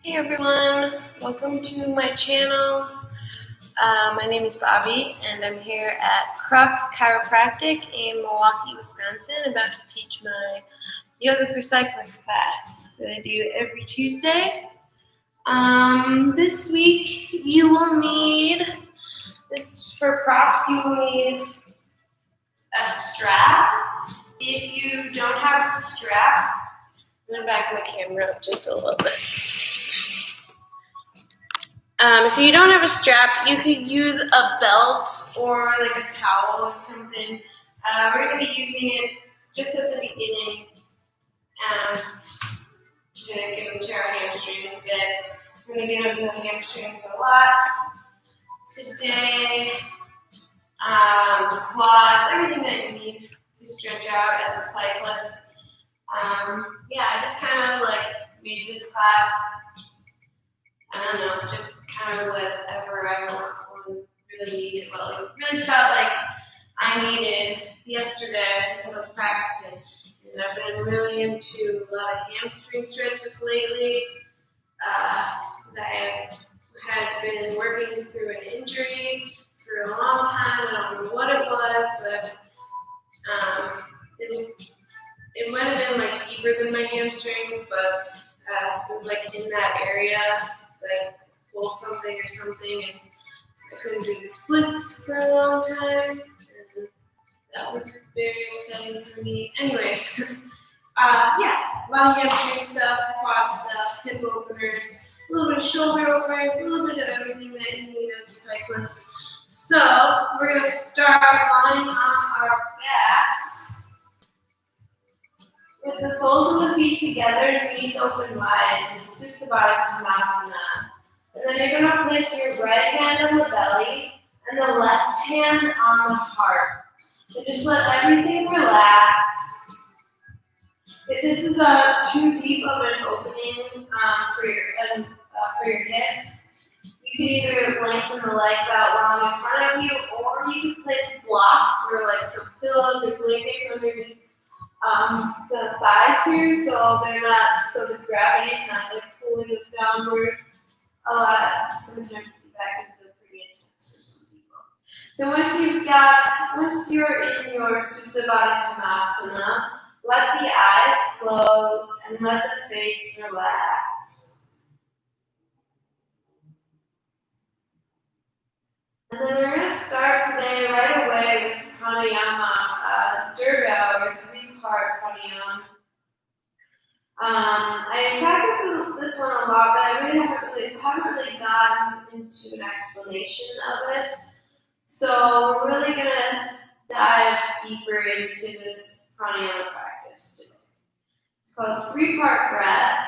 Hey everyone, welcome to my channel. My name is Bobbie and I'm here at Crux Chiropractic in Milwaukee, Wisconsin, about to teach my Yoga for Cyclists class that I do every Tuesday. This week you will need, this for props, you will need a strap. If you don't have a strap, I'm going to back my camera up just a little bit. If you don't have a strap, you could use a belt or like a towel or something. We're going to be using it just at the beginning to get into our hamstrings a bit. We're going to get into the hamstrings a lot today. Quads, everything that you need to stretch out as a cyclist. I just kind of like made this class, I don't know, just kind of whatever I want, really needed. Well, it really felt like I needed yesterday because I was practicing. And I've been really into a lot of hamstring stretches lately because I had been working through an injury for a long time. I don't know what it was, but it might have been like deeper than my hamstrings, but it was like in that area. Like pulled something or something, and so I couldn't do the splits for a long time, and that was very exciting for me. Anyways, a lot of hamstring stuff, quad stuff, hip openers, a little bit of shoulder openers, a little bit of everything that you need as a cyclist. So we're gonna start lying on our backs with the soles of the feet together, knees open wide, and Supta Baddha. And then you're going to place your right hand on the belly and the left hand on the heart. So just let everything relax. If this is too deep of an opening for your hips, you can either lengthen the legs out long in front of you, or you can place blocks or like some pillows or blankets underneath the thighs here, so the gravity is not like pulling it downward. Sometimes that can feel pretty intense for some people. So once you're in your Supta Baddha, let the eyes close and let the face relax. And then we're going to start today right away with pranayama, Durga, or three-part pranayama. I practiced this one a lot, but I really haven't really gotten into an explanation of it. So we're really going to dive deeper into this pranayama practice today. It's called three-part breath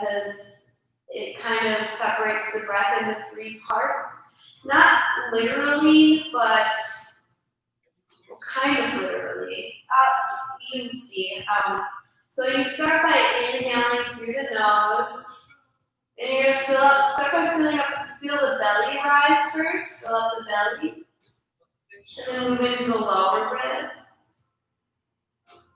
because it kind of separates the breath into three parts. Not literally, but kind of literally. You can see. So you start by inhaling through the nose, and you're going to start by feel the belly rise first, fill up the belly, and then move into the lower ribs,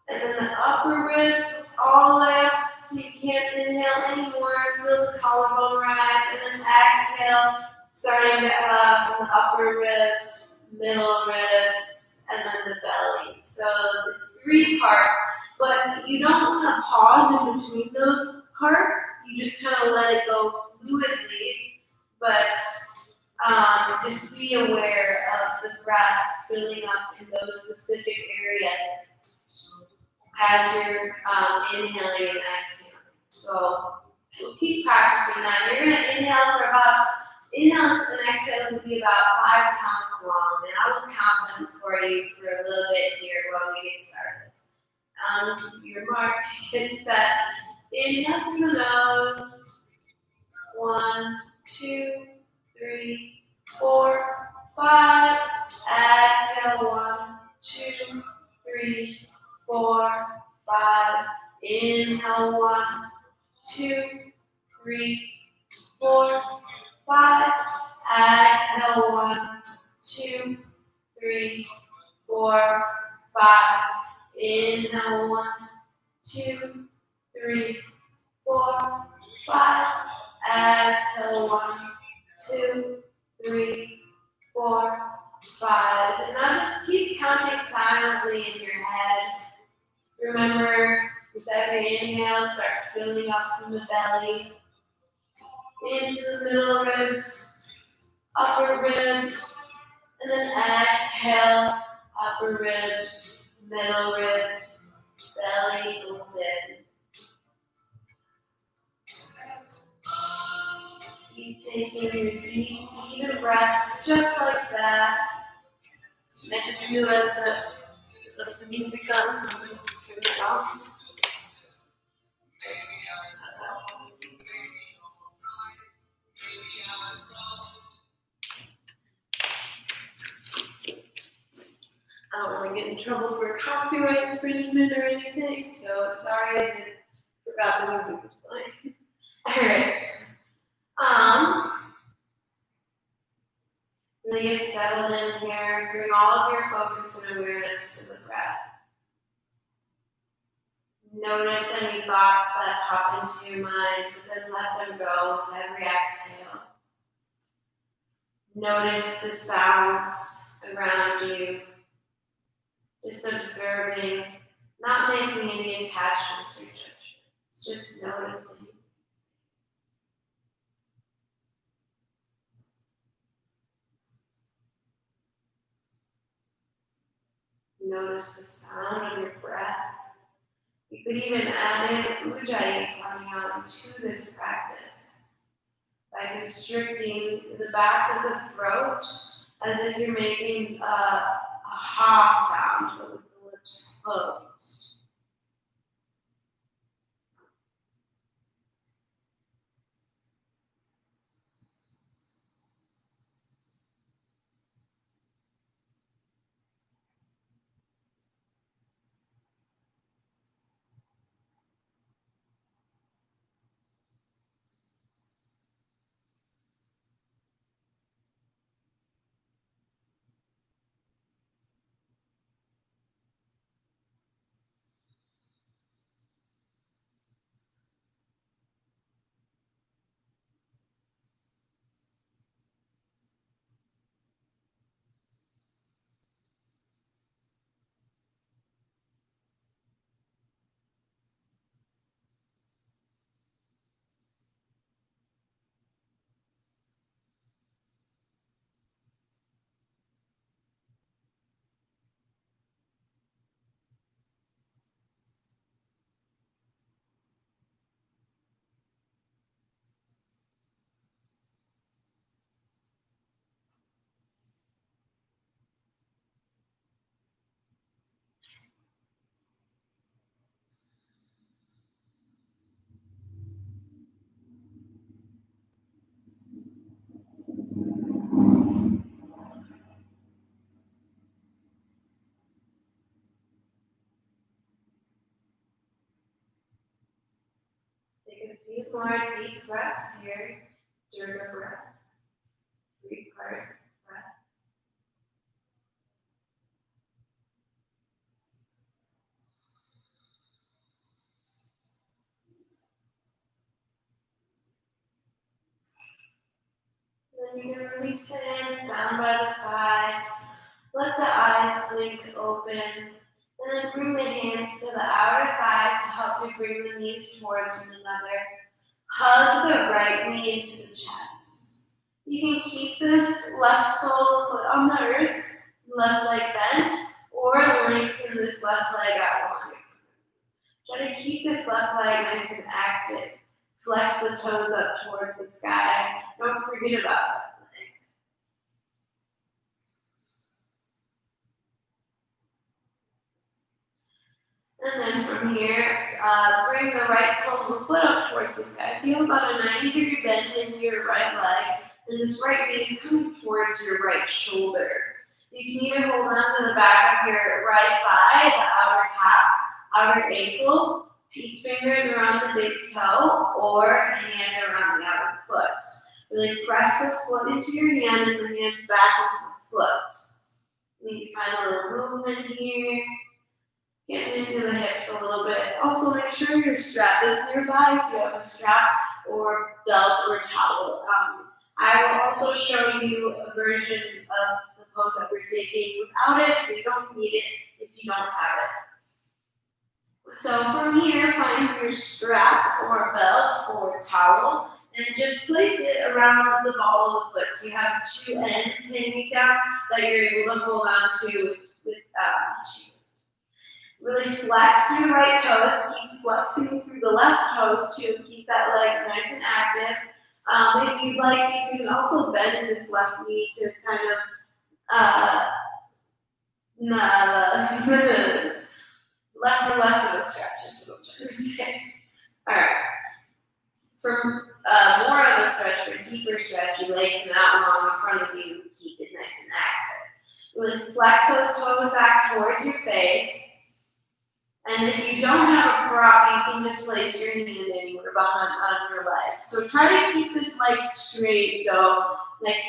and then the upper ribs all the way up so you can't inhale anymore, feel the collarbone rise, and then exhale, starting from the upper ribs, middle ribs, and then the belly. So it's three parts. But you don't want to pause in between those parts. You just kind of let it go fluidly. But just be aware of the breath filling up in those specific areas as you're inhaling and exhaling. So we'll keep practicing that. You're going to inhales and exhales will be about 5 counts long. And I will count them for you for a little bit here while we get started. Your mark, get set. Inhale through the nose. 1, 2, 3, 4, 5. Exhale. 1, 2, 3, 4, 5. Inhale. 1, 2, 3, 4, 5. Exhale. 1, 2, 3, 4, 5. Inhale. 1, 2, 3, 4, 5. Exhale, 1, 2, 3, 4, 5. And now just keep counting silently in your head. Remember, with every inhale, start filling up from the belly, into the middle ribs, upper ribs, and then exhale, upper ribs, middle ribs, belly goes in. Keep taking your deep, even breaths, just like that. And I just realized that if the music on, so I'm going to turn it off. I don't want to get in trouble for copyright infringement or anything, so sorry I forgot the music was playing. Alright. Really get settled in here. Bring all of your focus and awareness to the breath. Notice any thoughts that pop into your mind, but then let them go with every exhale. Notice the sounds around you. Just observing, not making any attachments or judgments. Just noticing. Notice the sound of your breath. You could even add in Ujjayi pranayama to this practice by constricting the back of the throat as if you're making a ha sound, but with the lips closed. Take a few more deep breaths here, Durga breaths, 3-part breath. Then you can release the hands down by the sides, let the eyes blink open, and then bring the hands to the outer thighs to help you bring the knees towards one another. Hug the right knee into the chest. You can keep this left sole foot on the earth, left leg bent, or lengthen this left leg out long. Try to keep this left leg nice and active. Flex the toes up toward the sky. Don't forget about that leg. And then from here, bring the right sole of the foot up towards the sky. So you have about a 90-degree bend in your right leg, and this right knee is coming towards your right shoulder. You can either hold on to the back of your right thigh, the outer calf, outer ankle, peace fingers around the big toe, or hand around the outer foot. Really press the foot into your hand and the hand back into the foot. And you can find a little movement here. Getting into the hips a little bit. Also, make sure your strap is nearby if you have a strap or belt or towel. I will also show you a version of the pose that we're taking without it, so you don't need it if you don't have it. So from here, find your strap or belt or towel and just place it around the ball of the foot. So you have two ends hanging down that you're able to hold on to with really flex your right toes, keep flexing through the left toes to keep that leg nice and active. If you'd like, you can also bend this left knee to kind of left for less of a stretch is what I'm trying to say. Alright. For more of a stretch, for a deeper stretch, you lengthen out long in front of you, keep it nice and active. Really flex those toes back towards your face. And if you don't have a prop, you can just place your hand anywhere behind on your leg. So try to keep this leg straight though. Like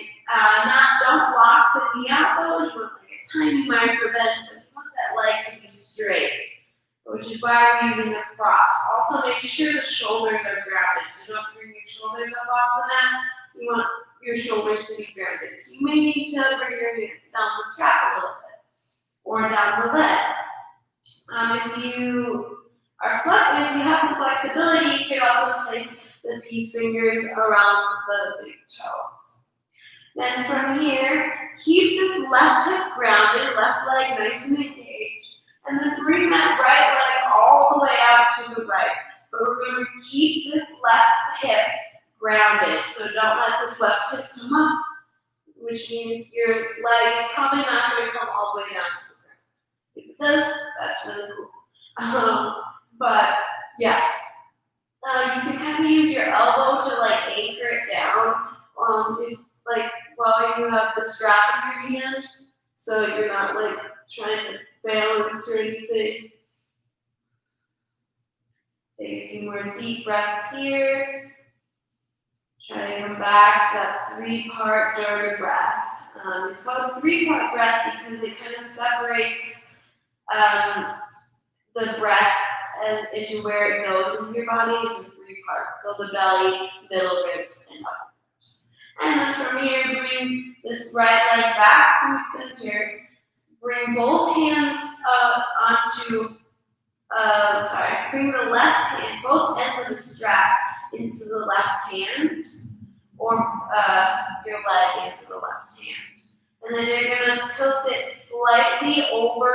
don't lock the knee out though. You want like a tiny micro bend, but you want that leg to be straight, which is why we're using the props. Also make sure the shoulders are grounded. So don't bring your shoulders up off the mat. You want your shoulders to be grounded. So you may need to bring your hands down the strap a little bit or down the leg. If you have the flexibility, you can also place the peace fingers around the big toes. Then from here, keep this left hip grounded, left leg nice and engaged, and then bring that right leg all the way out to the right. But remember, keep this left hip grounded, so don't let this left hip come up, which means your leg is probably not going to come all the way down to the ground. If it does, that's really cool. But yeah, you can kind of use your elbow to like anchor it down. While you have the strap in your hand, so you're not like trying to balance or anything. Take a few more deep breaths here. Try to come back to that 3-part Durga breath. It's called a 3-part breath because it kind of separates the breath into where it goes in your body into 3 parts. So the belly, middle ribs, and upper ribs. And then from here, bring this right leg back through center. Bring both hands bring the left hand, both ends of the strap into the left hand, or your leg into the left hand. And then you're going to tilt it slightly over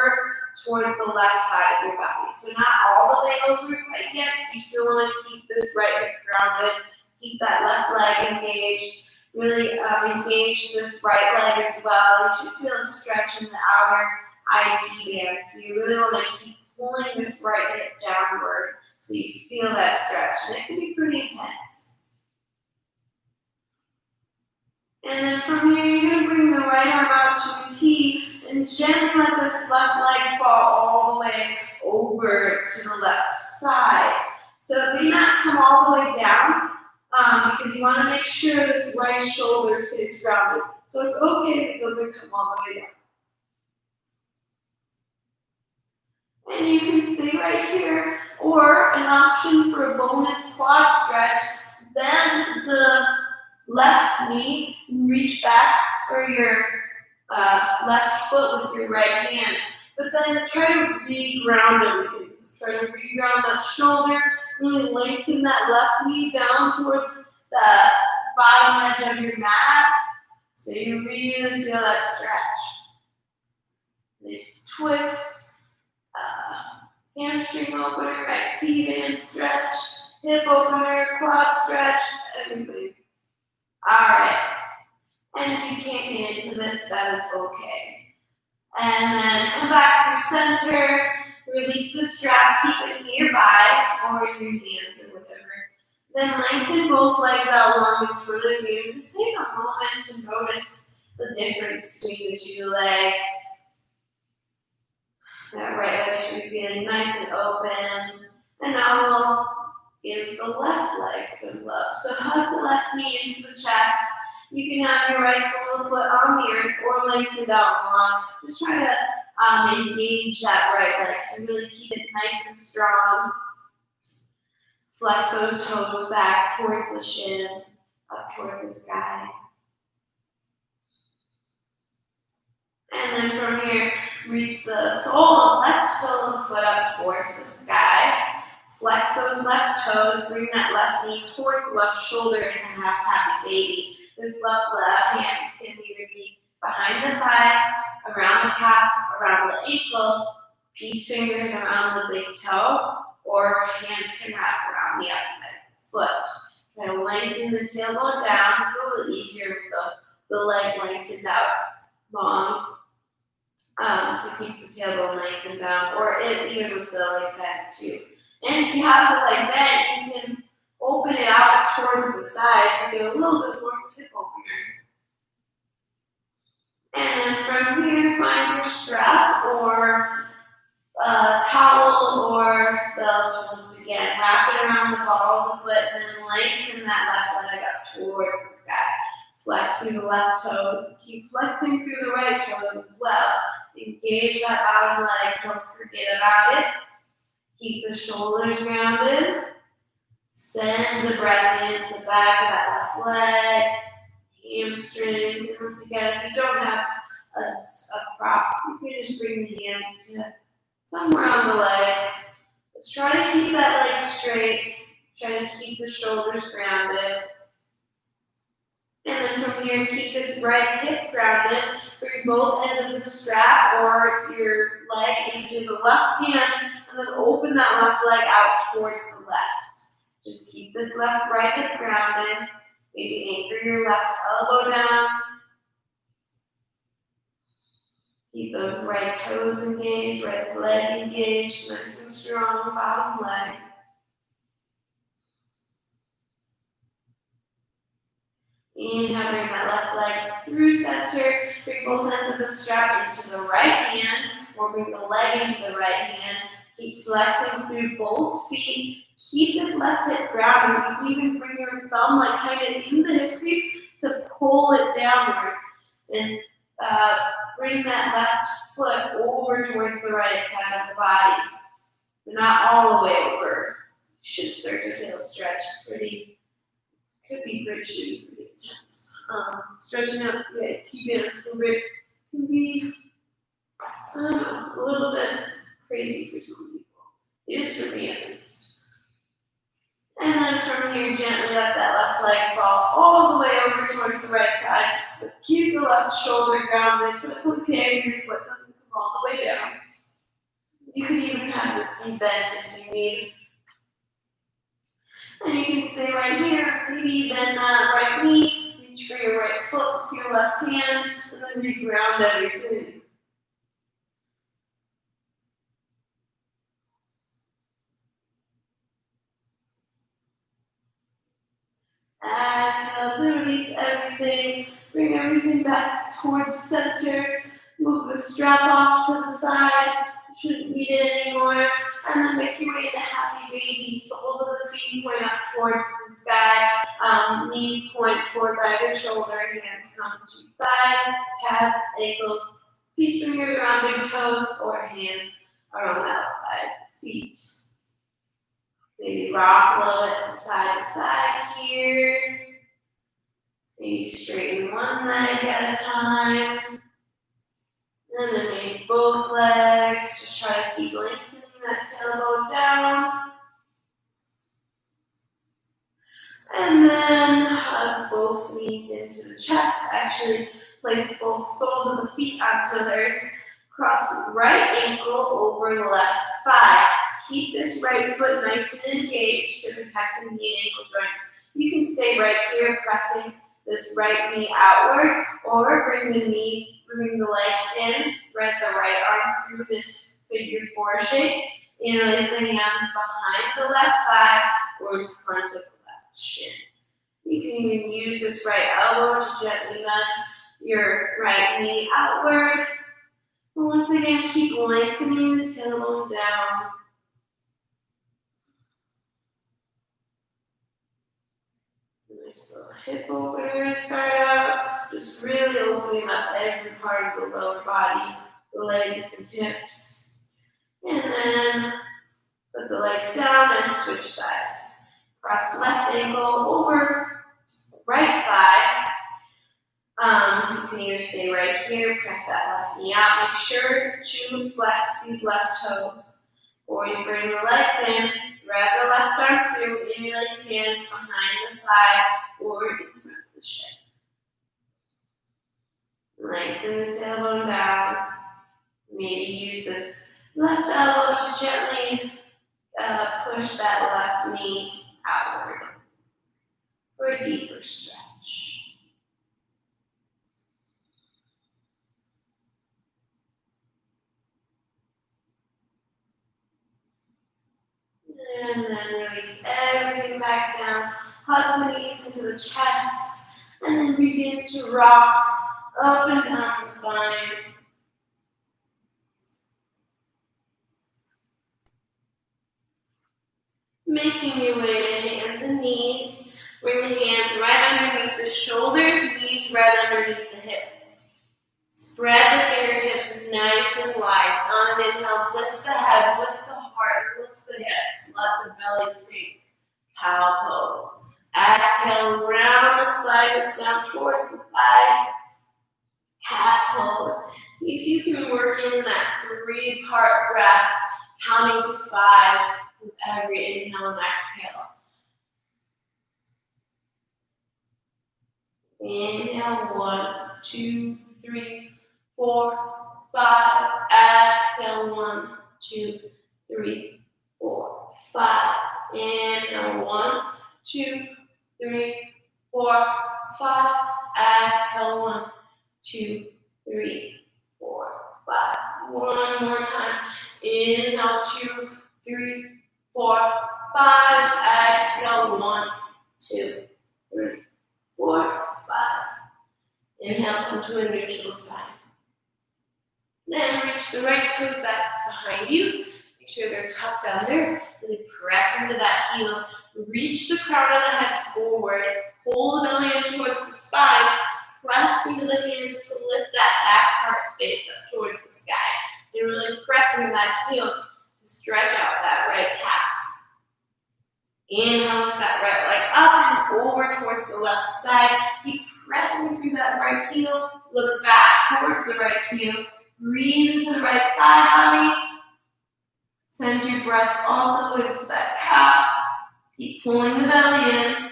towards the left side of your body. So not all the way over quite yet. You still want to keep this right hip grounded. Keep that left leg engaged. Really engage this right leg as well. You should feel a stretch in the outer IT band. So you really want to keep pulling this right hip downward so you feel that stretch. And it can be pretty intense. And then from here, you're going to bring the right arm out to a T and gently let this left leg fall all the way over to the left side. So it may not come all the way down because you want to make sure this right shoulder stays grounded. So it's okay if it doesn't come all the way down. And you can stay right here, or an option for a bonus quad stretch, bend the left knee and reach back for your left foot with your right hand. But then try to re-ground everything. So try to re-ground that shoulder, really lengthen that left knee down towards the bottom edge of your mat. So you really feel that stretch. Nice twist. Hamstring opener, right T-band stretch, hip opener, quad stretch, everything. Alright. And if you can't get into this, that is okay. And then come back through center, release the strap, keep it nearby, or in your hands or whatever. Then lengthen both legs out long in front of you. Just take a moment to notice the difference between the 2 legs. That right leg should be feeling nice and open. And now we'll give the left leg some love. So hug the left knee into the chest. You can have your right sole of the foot on the earth or lengthen out long. Just try to engage that right leg. So really keep it nice and strong. Flex those toes back towards the shin, up towards the sky. And then from here, reach the left sole of the foot up towards the sky. Flex those left toes, bring that left knee towards the left shoulder into half happy baby. This left hand can either be behind the thigh, around the calf, around the ankle, peace fingers around the big toe, or hand can wrap around the outside of the foot. Try to lengthen the tailbone down. It's a little easier with the leg lengthened out long. To keep the tailbone lengthened down, or even with the leg bent too. And if you have the leg bent, you can open it out towards the side to get a little bit more hip opener. And then from here, find your strap or towel or belt once again. Wrap it around the ball of the foot, and then lengthen that left leg up towards the sky. Flex through the left toes. Keep flexing through the right toes as well. Engage that bottom leg. Don't forget about it. Keep the shoulders grounded. Send the breath into the back of that left leg. Hamstrings. And once again, if you don't have a prop, you can just bring the hands to somewhere on the leg. Let's try to keep that leg straight. Try to keep the shoulders grounded. And then from here, keep this right hip grounded. Bring both ends of the strap or your leg into the left hand, and then open that left leg out towards the left. Just keep this right hip grounded. Maybe anchor your left elbow down. Keep those right toes engaged, right leg engaged, nice and strong, bottom leg. Inhale, bring that left leg through center. Bring both ends of the strap into the right hand, or bring the leg into the right hand. Keep flexing through both feet. Keep this left hip grounded. You can even bring your thumb kind of in the hip crease to pull it downward. And bring that left foot over towards the right side of the body. But not all the way over. You should start to feel stretched could be pretty intense. Stretching out the T-band a bit can be, I don't know, a little bit crazy for some people. It is for me at least. And then from here, gently let that left leg fall all the way over towards the right side. But keep the left shoulder grounded, so it's okay if your foot doesn't come all the way down. You can even have this knee bent if you need. And you can stay right here. Maybe bend that right knee, reach for your right foot with your left hand, and then re-ground everything. Exhale to release everything. Bring everything back towards center. Move the strap off to the side. You shouldn't need it anymore. And then make your way to happy baby. Soles of the feet point up towards the sky. Knees point towards either shoulder. Hands come to thighs, calves, ankles. Peace fingers around big toes or hands around the outside feet. Maybe rock a little bit from side to side here. Maybe straighten one leg at a time. And then maybe both legs. Just try to keep lengthening that tailbone down. And then hug both knees into the chest. Actually, place both soles of the feet onto the earth. Cross right ankle over the left thigh. Keep this right foot nice and engaged to protect the knee and ankle joints. You can stay right here, pressing this right knee outward, or bring the legs in, thread the right arm through this figure four shape, interlace the hands behind the left thigh or in front of the left shin. You can even use this right elbow to gently nudge your right knee outward. And once again, keep lengthening the tailbone down. Nice little hip opener to start out. Just really opening up every part of the lower body. the legs and hips. And then put the legs down and switch sides. Cross the left ankle over right thigh. You can either stay right here, press that left knee out. Make sure to flex these left toes. Or you bring the legs in, thread the left arm through, interlace hands behind the thigh or in front of the shin. Lengthen the tailbone down. Maybe use this left elbow to gently push that left knee outward for a deeper stretch. And then release everything back down. Hug the knees into the chest. And then begin to rock up and down the spine. Making your way to hands and knees. Bring the hands right underneath the shoulders, knees right underneath the hips. Spread the fingertips nice and wide. On an inhale, lift the head, lift the heart, lift the hips. Let the belly sink. Cow pose. Exhale, round the spine, look down towards the thighs. Cat pose. See if you can work in that 3-part breath, counting to 5 with every inhale and exhale. Inhale, 1, 2, 3, 4, 5. Exhale, 1, 2, 3, 4, 5. Inhale, 1, 2, 3, 4, 5. Exhale, 1, 2, 3, 4, 5. One more time. Inhale, 2, 3, 4, 5. Exhale, 1, 2, 3, 4, 5. Inhale, come to a neutral spine. Then reach the right toes back behind you. Make sure they're tucked under. Really press into that heel. Reach the crown of the head forward. Pull the belly in towards the spine. Press into the hands to lift that back part space up towards the sky. And really press into that heel to stretch out that right calf. Inhale, lift that right leg up and over towards the left side. Keep pressing through that right heel. Look back towards the right heel. Breathe into the right side body. Send your breath also into that calf. Keep pulling the belly in.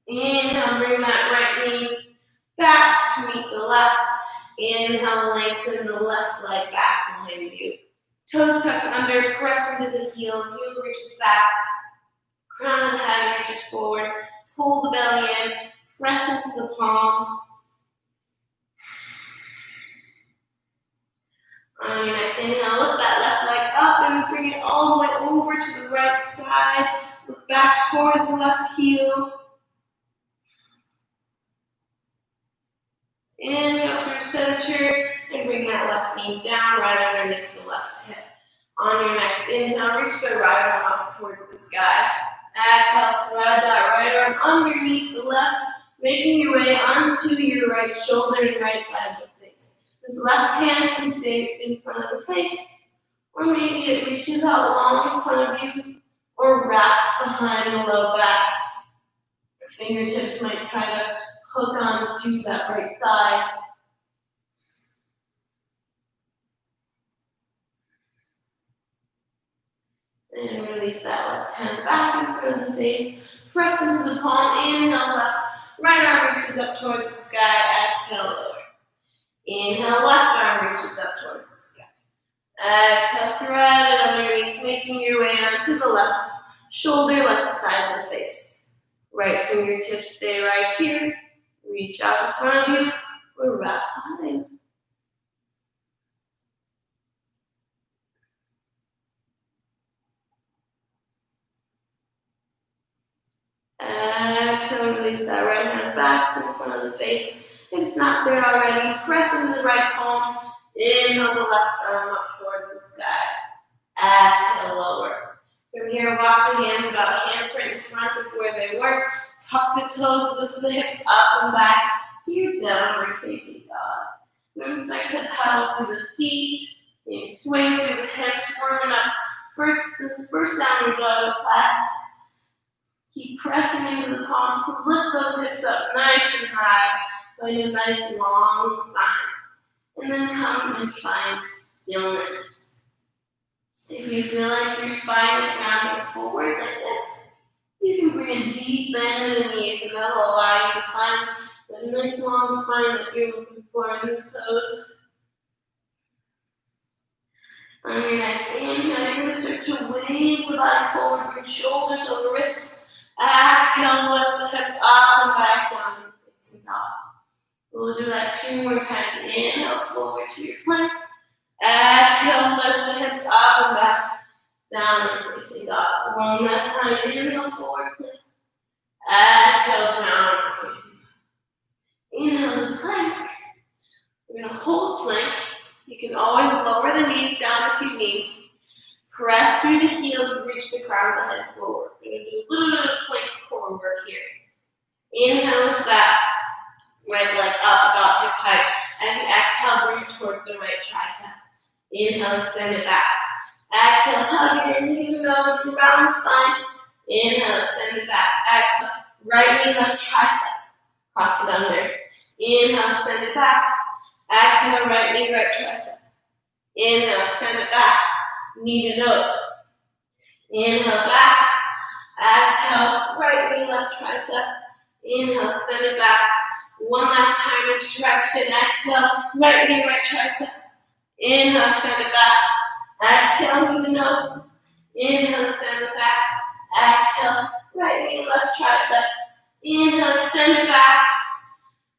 Inhale, bring that right knee back to meet the left. Inhale, lengthen the left leg back behind you. Toes tucked under, press into the heel. Heel reaches back. Crown of the head reaches forward. Pull the belly in. Press into the palms. On your next inhale, lift that left leg up and bring it all the way over to the right side. Look back towards the left heel. Inhale through center and bring that left knee down right underneath the left hip. On your next inhale, reach the right arm up towards the sky. Exhale, thread that right arm underneath the left, making your way onto your right shoulder and right side of the face. This left hand can stay in front of the face, or maybe it reaches out long in front of you, or wraps behind the low back. Your fingertips might try to hook onto that right thigh. And release that left hand back in front of the face. Press into the palm. Inhale, left. Right arm reaches up towards the sky. Exhale, lower. Inhale, left arm reaches up towards the sky. Exhale, thread it underneath, making your way onto the left shoulder, left side of the face. Right fingertips stay right here. Reach out in front of you. Or wrap behind. Exhale, release that right hand back in front of the face. If it's not there already, press into the right palm. Inhale the left arm up towards the sky. Exhale, lower. From here, walk the hands about a handprint in front of where they were. Tuck the toes, lift the hips up and back to your downward facing dog. Then start to pedal through the feet. You swing through the hips, warming up this first downward dog class. Keep pressing into the palms, so lift those hips up nice and high. Find a nice long spine. And then come and find stillness. If you feel like your spine is rounding forward like this, you can bring a deep bend in the knees, and that will allow you to find that nice long spine that you're looking for in this pose. On your next inhale, you're going to start to wave the body forward, bring shoulders over wrists. Exhale, lift the hips up and back down and facing dog. We'll do that 2 more times. Inhale, forward to your plank. Exhale, lift the hips up and back, down and facing dog. One last time. Inhale, forward plank. Exhale, down and facing dog. Inhale, the plank. We're going to hold plank. You can always lower the knees down if you need. Press through the heels, reach the crown of the head forward. We're going to do a little bit of plank core work here. Inhale, lift that right leg up about hip height. As you exhale, bring it toward the right tricep. Inhale, extend it back. Exhale, hug it in, even though with your balanced spine. Inhale, extend it back. Exhale, right knee, left tricep. Cross it under. Inhale, extend it back. Exhale, right knee, right tricep. Inhale, extend it back. Knee to nose. Inhale, back. Exhale, right knee, left tricep. Inhale, extend it back. One last time, each direction. Exhale, right knee, right tricep. Inhale, extend it back. Exhale, knee to nose. Inhale, extend it back. Exhale, right knee, left tricep. Inhale, extend it back.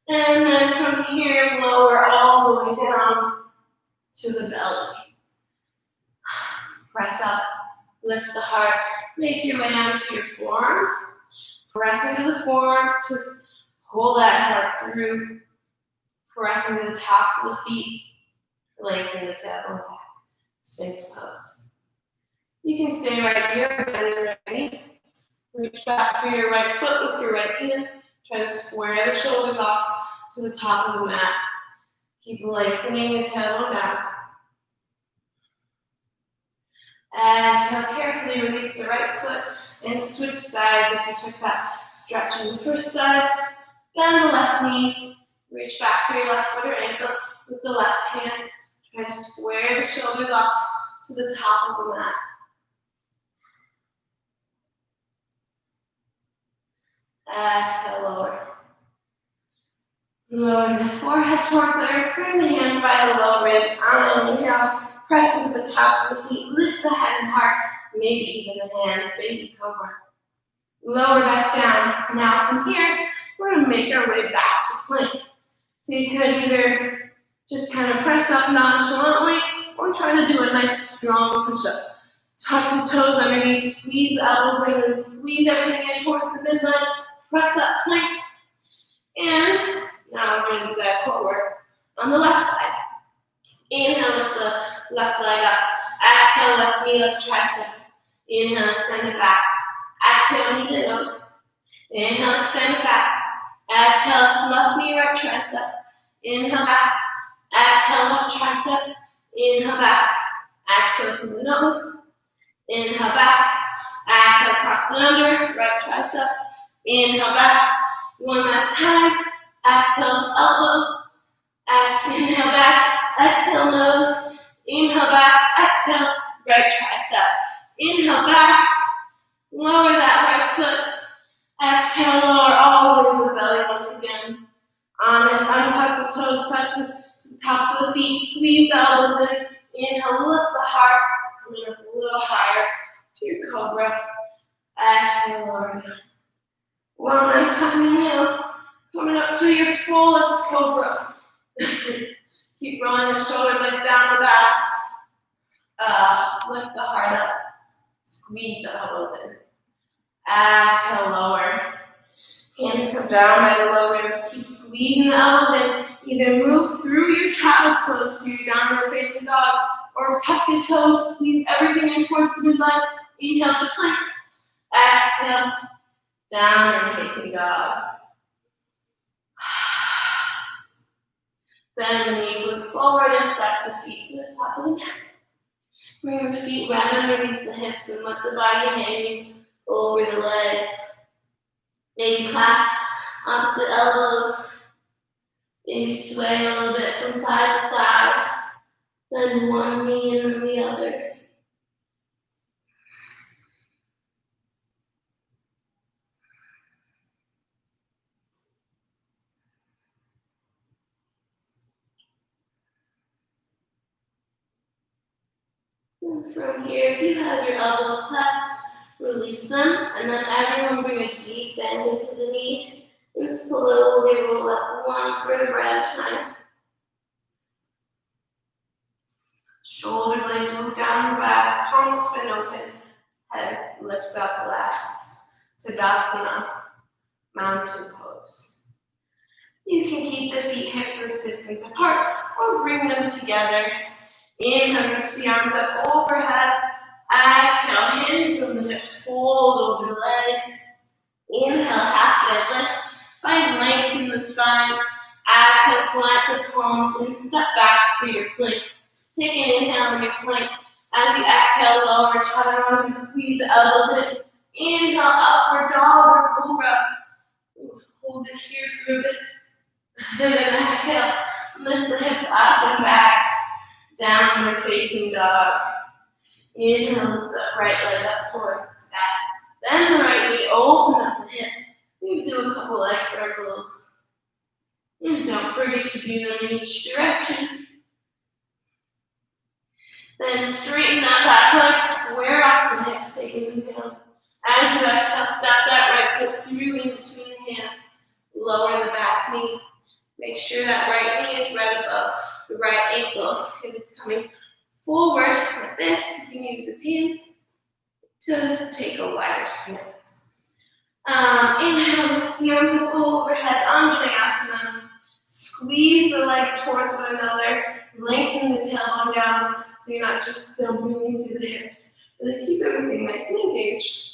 And then from here, lower all the way down to the belly. Press up, lift the heart, make your way onto your forearms. Press into the forearms, just pull that heart through. Press into the tops of the feet, lengthen the tailbone back. Sphinx pose. You can stay right here, bend your right knee. Reach back for your right foot with your right hand. Try to square the shoulders off to the top of the mat. Keep lengthening the tailbone down. Exhale, carefully release the right foot and switch sides if you took that stretch on the first side. Bend the left knee. Reach back for your left foot or ankle with the left hand. Try to square the shoulders off to the top of the mat. Exhale, lower. Lower the forehead towards the earth. Bring the hands by the low ribs. On an inhale, press into the tops of the feet. Lift the head and heart. Maybe even the hands. Baby cobra. Lower back down. Now from here, we're going to make our way back to plank. So you can either just kind of press up nonchalantly or try to do a nice strong push-up. Tuck the toes underneath, squeeze the elbows in, and squeeze everything in towards the midline. Press up plank. And now we're going to do that core work on the left side. Inhale, lift the left leg up. Exhale, left knee, left tricep. Inhale, extend it back. Exhale, knee to nose. Inhale, extend it back. Exhale, left knee, right tricep. Inhale, back. Exhale, left tricep. Inhale, back. Exhale to the nose. Inhale, back. Exhale, cross it under, right tricep. Inhale, back. One last time. Exhale, elbow. Inhale, back. Exhale, nose. Inhale, back. Exhale, right tricep. Inhale, back. Lower that right foot. Exhale, lower all the way to the belly once again. On it, untuck the toes, press to the tops of the feet, squeeze the elbows in. Inhale, lift the heart. Coming up a little higher to your cobra. Exhale, lower down. One last time, inhale. Coming up to your fullest cobra. Keep rolling the shoulder blades down the back. Lift the heart up. Squeeze the elbows in. Exhale, lower. Hands come down by the low ribs. Keep squeezing the elbows in. Either move through your child's pose to your downward facing dog, or tuck your toes, squeeze everything in towards the midline. Inhale to plank. Exhale, downward facing dog. Bend the knees, look forward and step the feet to the top of the neck. Bring the feet right underneath the hips and let the body hang over the legs. Maybe clasp opposite elbows. Maybe sway a little bit from side to side. Then one knee and then the other. And from here, if you have your elbows clasped, release them, and then everyone bring a deep bend into the knees, and slowly roll up one vertebra at a time. Shoulder blades move down the back, palms spin open, head lifts up last. Tadasana, mountain pose. You can keep the feet hips width distance apart or bring them together. Inhale, reach the arms up overhead. Exhale, hinge from the hips, fold over the legs. Inhale, halfway lift. Find length in the spine. Exhale, plant the palms and step back to your plank. Take an inhale in your plank. As you exhale, lower chaturanga and squeeze the elbows in. Inhale, upward dog or cobra. Hold it here for a bit. And then exhale, lift the hips up and back. Downward facing dog. Inhale, lift the right leg up towards the sky. Bend the right knee, open up the hip. You do a couple leg circles. And don't forget to do them in each direction. Then straighten that back leg, square off the hips, take an inhale. As you exhale, step that right foot through in between the hands. Lower the back knee. Make sure that right knee is right above the right ankle. If it's coming forward like this, you can use this hand to take a wider stance. Inhale, lift the arms up overhead, Anjaneyasana. Squeeze the legs towards one another. Lengthen the tailbone down so you're not just still moving through the hips. Really keep everything nice and engaged.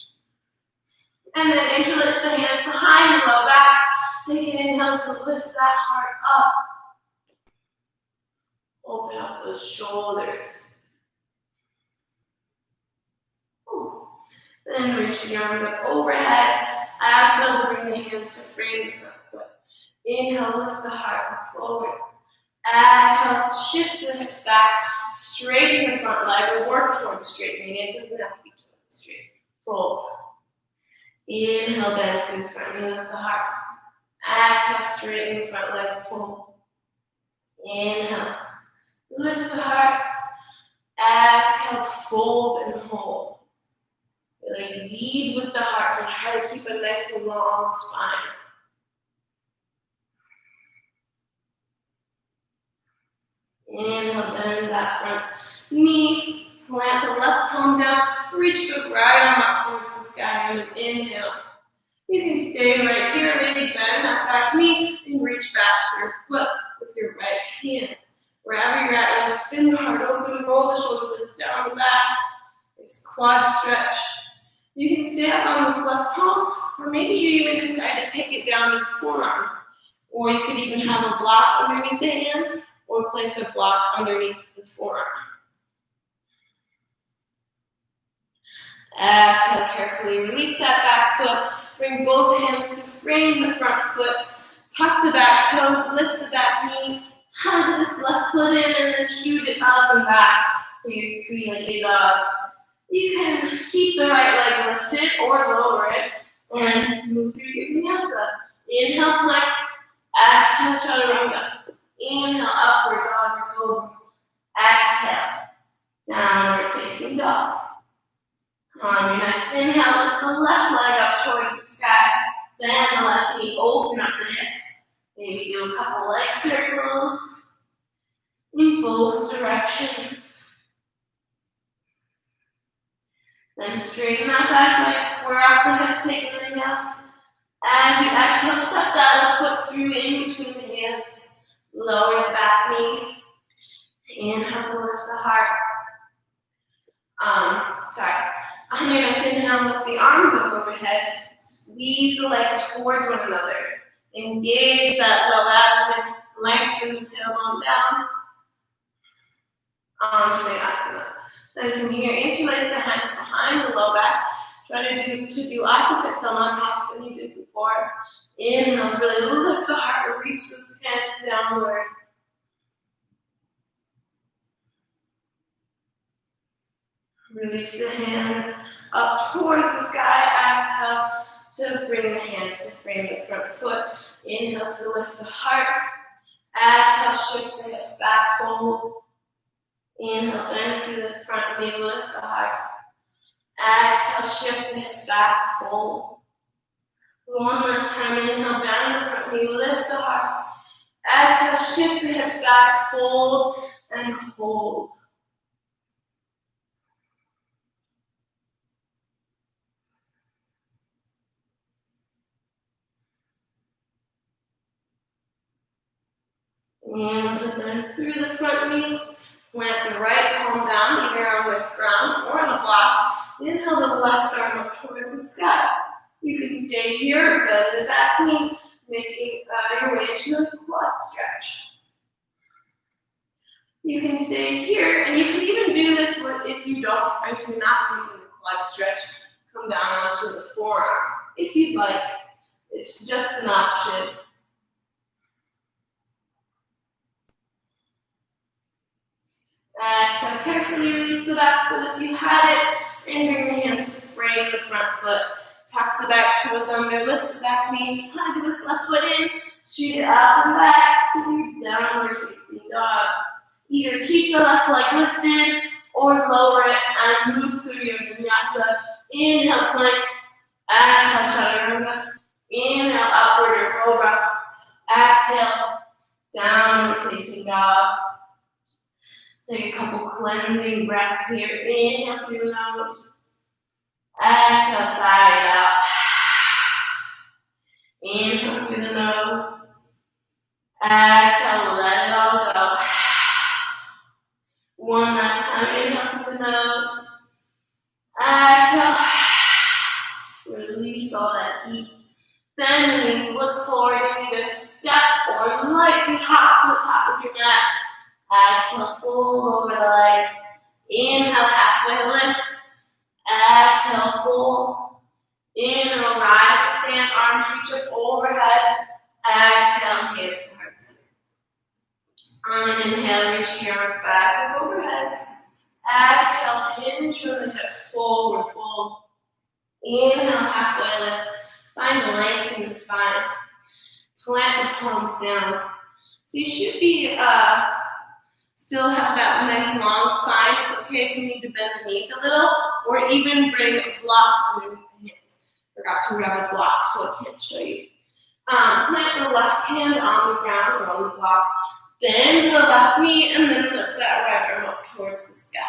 And then interlace the hands behind the low back. Take an inhale to lift that heart up. Open up those shoulders. Then reach the arms up overhead. Exhale to bring the hands to frame the front foot. Inhale, lift the heart, look forward. Exhale, shift the hips back, straighten the front leg, or work towards straightening it. It doesn't have to be totally straight. Fold. Inhale, bend through the front knee, lift the heart. Exhale, straighten the front leg, fold. Inhale, lift the heart. Exhale, fold and hold. Really lead with the heart, so try to keep a nice and long spine. Inhale, bend that front knee. Plant the left palm down. Reach the right arm up towards the sky and then inhale. You can stay right here, maybe bend that back knee and reach back for your foot with your right hand. Wherever you're at, really spin the heart open, roll the shoulder blades down the back. Nice quad stretch. You can stay up on this left palm, or maybe you even decide to take it down to the forearm. Or you could even have a block underneath the hand, or place a block underneath the forearm. Exhale, carefully release that back foot. Bring both hands to frame the front foot. Tuck the back toes, lift the back knee. Hug this left foot in and then shoot it up and back to your three-legged dog. You can keep the right leg lifted or lower it and move through your Vinyasa. Inhale, plank. Exhale, chaturanga. Inhale, upward dog or cobra. Exhale, downward facing dog. On your next inhale, lift the left leg up toward the sky. Then the left knee, open up the hip. Maybe do a couple leg circles in both directions. Then straighten that back leg, square off the hips, take an inhale. As you exhale, step that left foot through in between the hands. Lower the back knee. Inhale to lift the heart. On your next inhale, lift the arms up overhead. Squeeze the legs towards one another. Engage that low abdomen. lengthen the tailbone down onto Vinyasa. Then from here, interlace the hands behind the low back. Try to do opposite thumb on top than you did before. Inhale, really lift the heart, reach those hands downward. Release the hands up towards the sky. Exhale to bring the hands to frame the front foot. Inhale to lift the heart. Exhale, shift the hips back, fold. Inhale, bend through the front knee, lift the heart. Exhale, shift the hips back, fold. One last time, inhale, bend the front knee, lift the heart. Exhale, shift the hips back, fold, and hold. And then through the front knee, plant the right palm down, either on the ground or on the block. Inhale the left arm up towards the sky. You can stay here, bend the back knee, making your way into a quad stretch. You can stay here, and you can even do this if you're not taking the quad stretch, come down onto the forearm. If you'd like, it's just an option. Exhale, carefully release the back foot if you had it, and bring the hands to frame the front foot. Tuck the back toes under, lift the back knee, plug this left foot in, shoot it up and back to your downward facing dog. Either keep the left leg lifted or lower it and move through your vinyasa. Inhale, plank. Exhale, chaturanga. Inhale, upward or cobra. Exhale, downward facing dog. Take a couple cleansing breaths here. Inhale through the nose. Exhale, side out. Inhale through the nose. Exhale, let it all go. One last time, inhale through the nose. Exhale. Release all that heat. Then you look forward and either step or lightly hop to the top of your mat. Exhale, fold over the legs. Inhale, halfway lift. Exhale, fold. Inhale, rise to stand, arms reach up overhead. Exhale, hands to heart center. On an inhale, reach your arms back and overhead. Exhale, hinge from the hips, forward fold. Inhale, halfway lift. Find length in the spine. Plant the palms down. So you should be still have that nice long spine. It's okay if you need to bend the knees a little, or even bring a block underneath the hands. Forgot to grab a block, so I can't show you. Plant the left hand on the ground or on the block. Bend the left knee and then lift that right arm up towards the sky.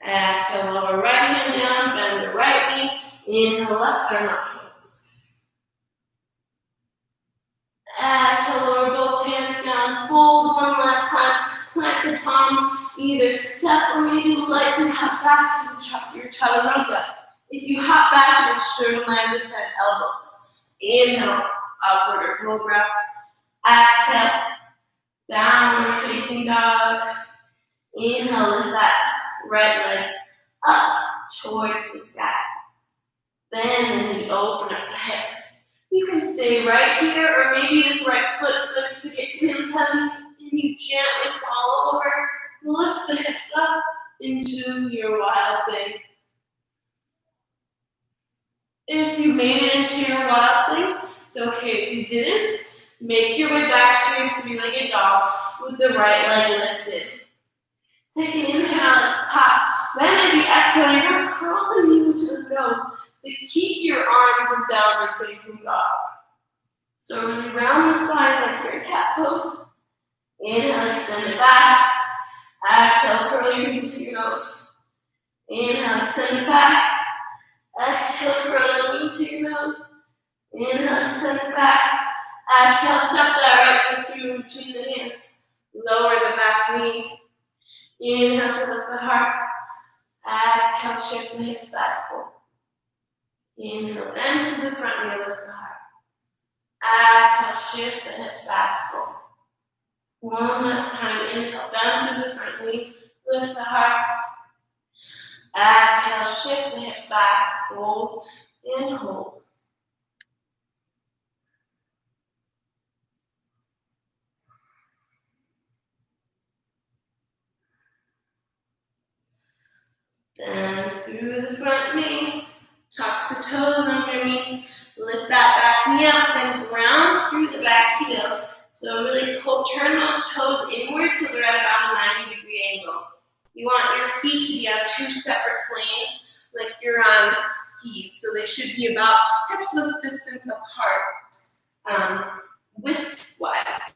Exhale, lower right hand down, bend the right knee. Inhale, left arm up towards the sky. Exhale, lower both hands down, fold one last time. Plant the palms, either step or maybe lightly hop back to your chaturanga. If you hop back, make sure to land with that elbows. Inhale, upward or cobra. Exhale, downward facing dog. Inhale, lift that right leg up toward the sky. Bend and you open up the hip. You can stay right here, or maybe this right foot starts to get really heavy, and you gently fall over. Lift the hips up into your wild thing. If you made it into your wild thing, it's okay. If you didn't, make your way back to your three-legged dog with the right leg lifted. Take an inhale at the top. Then as you exhale, you're going to curl the knee into the nose. But keep your arms in downward facing dog. So when you round the spine like you're in cat pose, inhale, extend it back. Exhale, curl your knee to your nose. Inhale, extend it back. Exhale, curl your knee to your nose. Inhale, extend it back. Exhale, step that right foot through between the hands. Lower the back knee. Inhale to lift the heart. Exhale, shift the hips back forward. Inhale, bend to the front knee, lift the heart. Exhale, shift the hips back, fold. One last time, inhale, down through the front knee, lift the heart. Exhale, shift the hips back, fold, and hold. Bend through the front knee, tuck the toes underneath, lift that back knee up, then ground through the back heel. So really turn those toes inward so they're at about a 90-degree angle. You want your feet to be on two separate planes, like you're on skis. So they should be about hips-width distance apart, width-wise.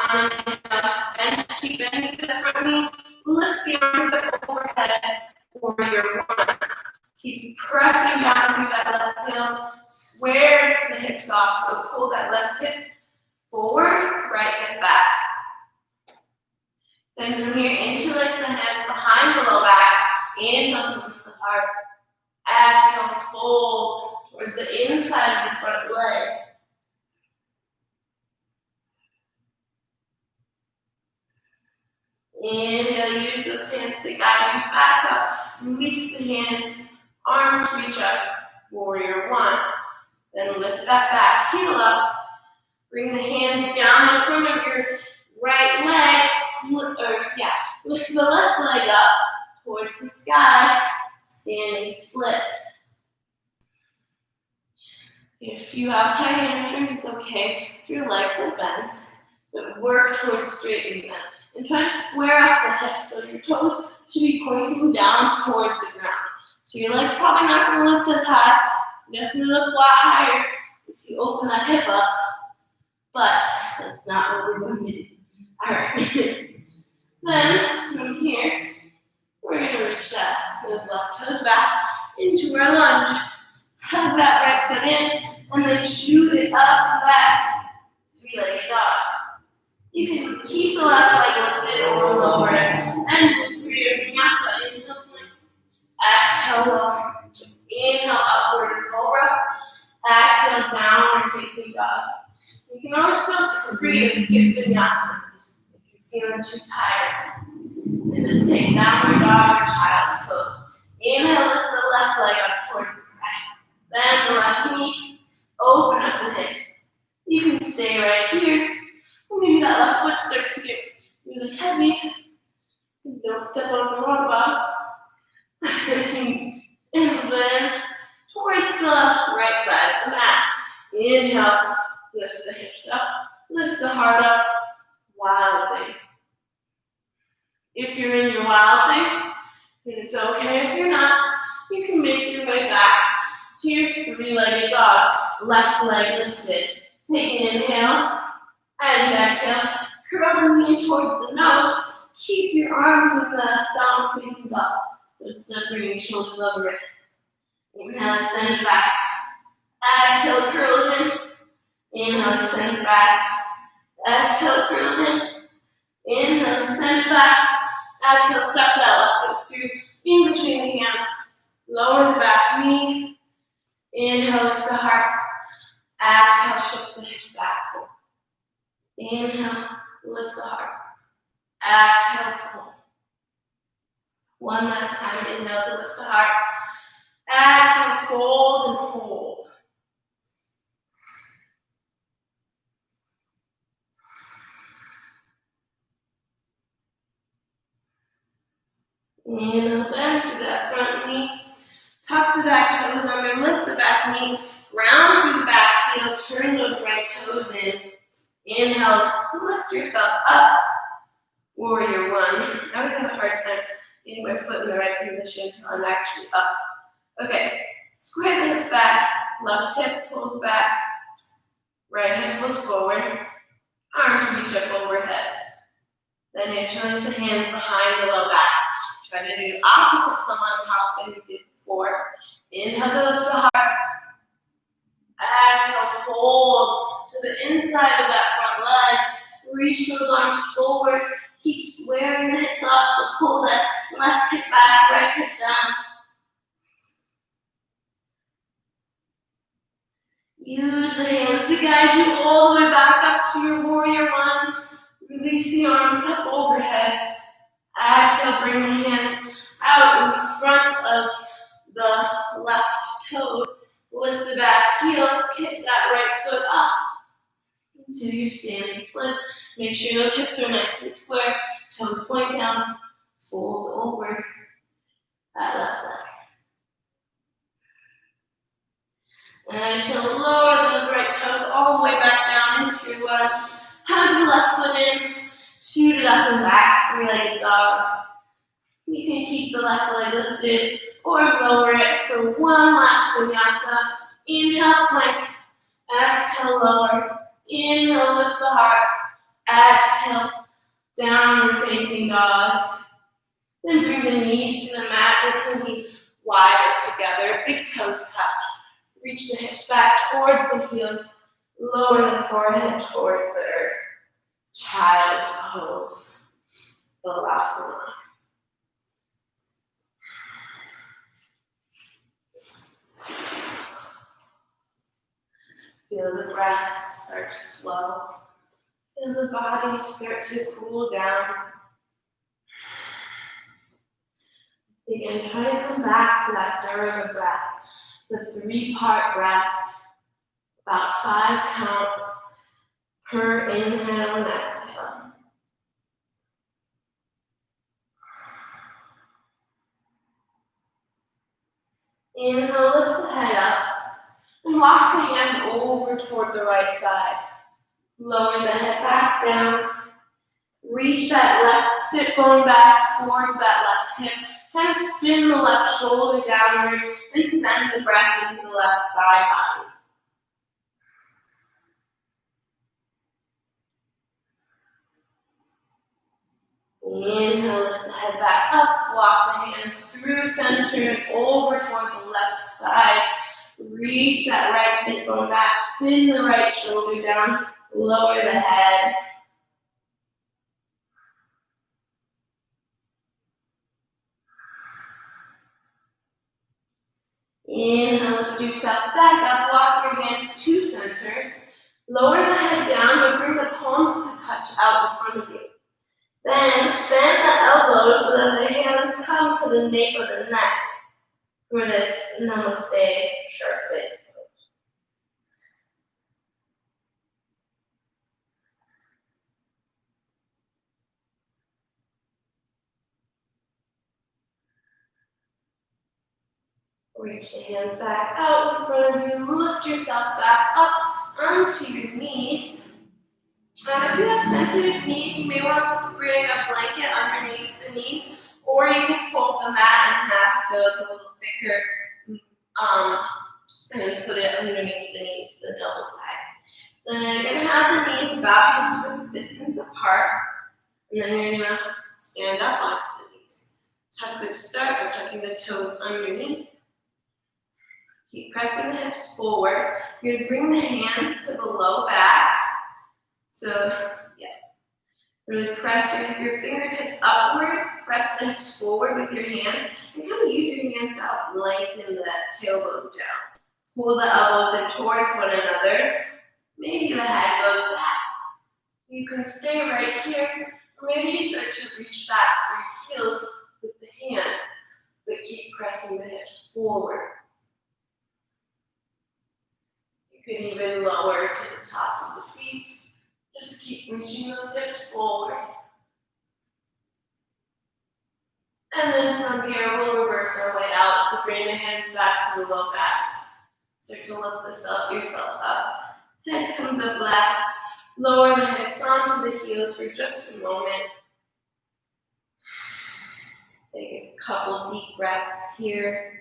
And keep bending the front knee, lift the arms up overhead, warrior one. Keep pressing down through that left heel, square the hips off, so pull that left hip forward, right hip back. Then from here, interlace the hands behind the low back, inhale to lift the heart, exhale, fold towards the inside of the front leg. Inhale, use those hands to guide you back up. Release the hands, arms reach up, warrior one. Then lift that back heel up. Bring the hands down in front of your right leg. Lift the left leg up towards the sky, standing split. If you have tight hamstrings, it's okay if your legs are bent, but work towards straightening them. And try to square off the hips so your toes should be pointing down towards the ground. So your leg's probably not going to lift as high. Definitely lift a lot higher if you open that hip up. But that's not what we're going to do. Alright. Then, from here, we're going to reach those left toes back into our lunge. Hug that right foot in, and then shoot it up and back. Three-legged dog. You can keep the left leg lifted or lower it, and move through your Vinyasa. Inhale, plank. Exhale, lower. Inhale, upward cobra. Exhale, downward facing dog. You can always feel free to skip Vinyasa if you're feeling too tired. And just take downward dog or child's pose. Inhale, lift the left leg up towards the sky. Bend the left knee, open up the hip. You can stay right here. Or maybe that left foot starts to get really heavy. Don't step on the wrong bottom. And bend towards the right side of the mat. Inhale, lift the hips up, lift the heart up, wild thing. If you're in your wild thing, then it's okay if you're not. You can make your way back to your three-legged dog, left leg lifted. Take an inhale. As you exhale, curl the knee towards the nose. Keep your arms with the downward facing up. So instead of bringing your shoulders over wrists. Inhale, send it back. Exhale, curl it in. Inhale, send it back. Exhale, curl it in. Inhale, send it back. Exhale, step that left foot through in between the hands. Lower the back knee. Inhale, lift the heart. Exhale, shift the hips back. Inhale, lift the heart. Exhale, fold. One last time, inhale to lift the heart. Exhale, fold and hold. Inhale, bend through that front knee. Tuck the back toes under, lift the back knee. Round through the back heel, turn those right toes in. Inhale, lift yourself up. Warrior one. I always have a hard time getting my foot in the right position until I'm actually up. Okay, square the hips back, left hip pulls back, right hip pulls forward, arms reach up overhead. Then interlace the hands behind the low back. Try to do opposite thumb on top than you did before. Inhale to lift the heart. Exhale, fold to the inside of that front leg. Reach those arms forward. Keep squaring the hips up, so pull that left hip back, right hip down. Use the hands to guide you all the way back up to your warrior one. Release the arms up overhead. Exhale, bring the hands out in front of the left toes. Lift the back heel, kick that right foot up into your standing splits. Make sure those hips are nice and square. Toes point down. Fold over that left leg. And exhale, lower those right toes all the way back down into your lunge. Hug the left foot in. Shoot it up and back. Three-legged dog. You can keep the left leg lifted or lower it for one last vinyasa. Inhale, plank. Exhale, lower. Inhale, lift the heart. Exhale, downward facing dog. Then bring the knees to the mat. They can be wider together. Big toes touch. Reach the hips back towards the heels. Lower the forehead towards the earth. Child's pose. Vinyasa. Feel the breath start to slow. Feel the body start to cool down. Again, try to come back to that Durga breath, the 3-part breath, about 5 counts per inhale and exhale. Inhale, lift the head up. And walk the hands over toward the right side. Lower the head back down. Reach that left sit bone back towards that left hip. Kind of spin the left shoulder downward and send the breath into the left side body. Inhale, lift the head back up. Walk the hands through center and over toward the left side. Reach that right sit bone back, spin the right shoulder down, lower the head. Inhale, lift yourself back up, walk your hands to center. Lower the head down, but bring the palms to touch out in front of you. Then bend the elbows so that the hands come to the nape of the neck for this namaste sharp fit. Reach the hands back out in front of you. Lift yourself back up onto your knees. If you have sensitive knees, you may want to bring a blanket underneath the knees, or you can fold the mat in half so it's a little thicker, and put it underneath the knees, the double side. Then you're going to have the knees about hips distance apart, and then you're going to stand up onto the knees. Start by tucking the toes underneath. Keep pressing the hips forward. You're going to bring the hands to the low back. So, really press your fingertips upward, press the hips forward with your hands, and kind of use your hands to help lengthen the tailbone down. Pull the elbows in towards one another. Maybe the head goes back. You can stay right here, or maybe you start to reach back for your heels with the hands, but keep pressing the hips forward. You can even lower to the tops of the feet. Just keep reaching those hips forward. And then from here, we'll reverse our way out. So bring the hands back to the low back. Start to lift yourself up. Head comes up last. Lower the hips onto the heels for just a moment. Take a couple deep breaths here.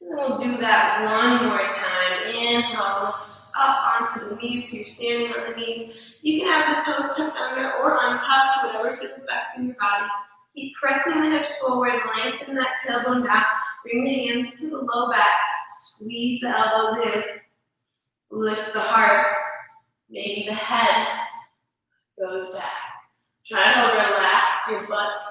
And we'll do that one more time. Inhale, lift up onto the knees. So you're standing on the knees. You can have the toes tucked under or untucked, whatever feels best in your body. Keep pressing the hips forward, lengthen that tailbone back. Bring the hands to the low back. Squeeze the elbows in. Lift the heart. Maybe the head goes back. Try to relax your butt,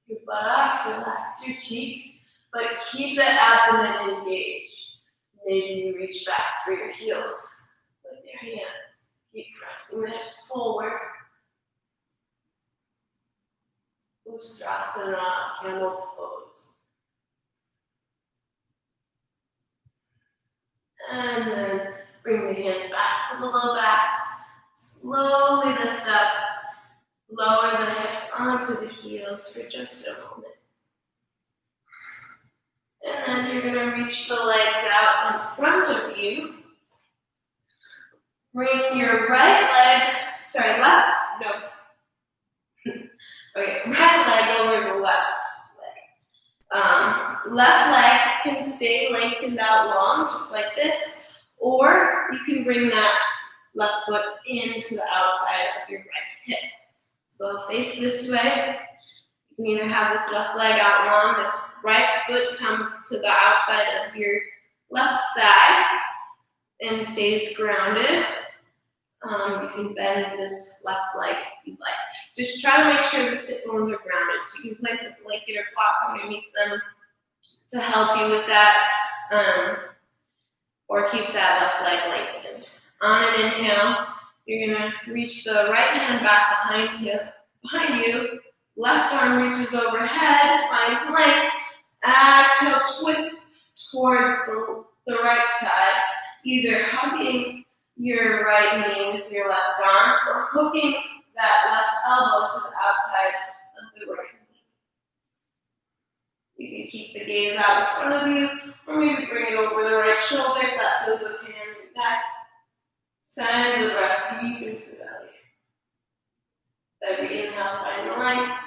your buttocks, relax your cheeks. but keep the abdomen engaged. Maybe you reach back for your heels with your hands. Keep pressing the hips forward. Ustrasana, camel pose. And then bring the hands back to the low back. Slowly lift up. Lower the hips onto the heels for just a moment. And then you're going to reach the legs out in front of you. Bring your left leg over the left leg. Left leg can stay lengthened out long, just like this, or you can bring that left foot into the outside of your right hip. So face this way. You can either have this left leg out long, this right foot comes to the outside of your left thigh and stays grounded. You can bend this left leg if you'd like. Just try to make sure the sit bones are grounded. So you can place a blanket or block underneath them to help you with that, or keep that left leg lengthened. On an inhale, you're going to reach the right hand back behind you. Left arm reaches overhead, find length. Exhale, twist towards the right side, either hugging your right knee with your left arm or hooking that left elbow to the outside of the right knee. You can keep the gaze out in front of you, or maybe bring it over the right shoulder if that feels okay on your neck. Send the breath deep into the belly. Every inhale, find the length.